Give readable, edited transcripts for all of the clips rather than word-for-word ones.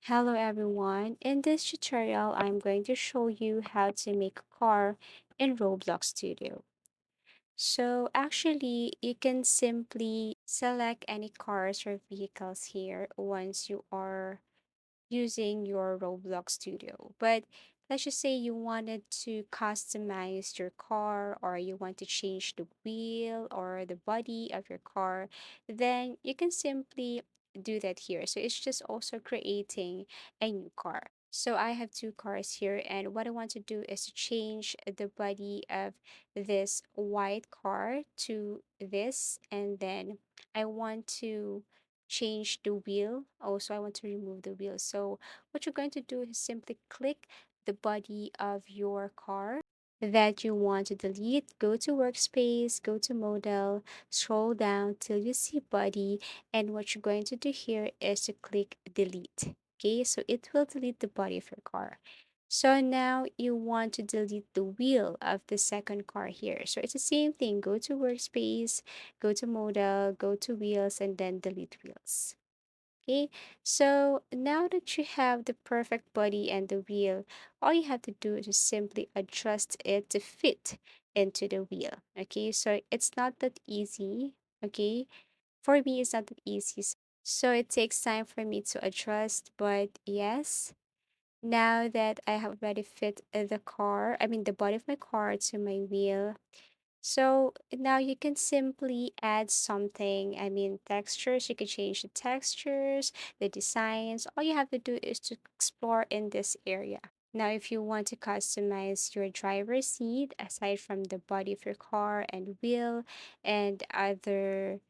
Hello everyone. In this tutorial, I'm going to show you how to make a car in Roblox Studio. So actually, you can simply select any cars or vehicles here once you are using your Roblox Studio. But let's just say you wanted to customize your car or you want to change the wheel or the body of your car, then you can simply do that here. So it's just also creating a new car. So I have two cars here, and what I want to do is to change the body of this white car to this, and then I want to change the wheel. Also, I want to remove the wheel. So what you're going to do is simply click the body of your car that you want to delete. Go to workspace, go to model, scroll down till you see body, and what you're going to do here is to click delete. Okay, so it will delete the body of your car. So now you want to delete the wheel of the second car here. So it's the same thing. Go to workspace, go to model, go to wheels, and then delete wheels. Okay, so now that you have the perfect body and the wheel, all you have to do is just simply adjust it to fit into the wheel. Okay, so it's not that easy. Okay, for me, it's not that easy. So it takes time for me to adjust, but yes, now that I have already fit the car, I mean the body of my car to my wheel, so now you can simply add something. I mean, textures, you can change the textures, the designs. All you have to do is to explore in this area. Now, if you want to customize your driver's seat, aside from the body of your car and wheel and other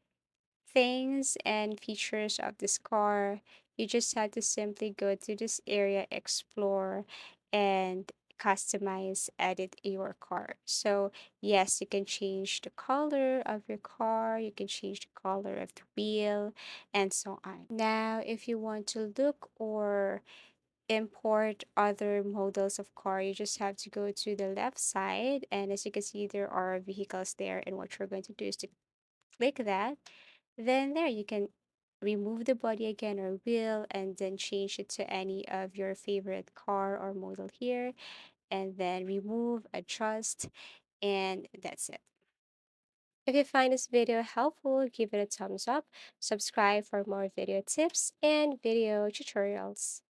things and features of this car, you just have to simply go to this area, explore, and customize, edit your car. So, yes, you can change the color of your car, you can change the color of the wheel, and so on. Now, if you want to look or import other models of car, you just have to go to the left side, and as you can see, there are vehicles there, and what you're going to do is to click that. Then there you can remove the body again or wheel and then change it to any of your favorite car or model here, and then remove, adjust, and that's it. If you find this video helpful, give it a thumbs up, subscribe for more video tips and video tutorials.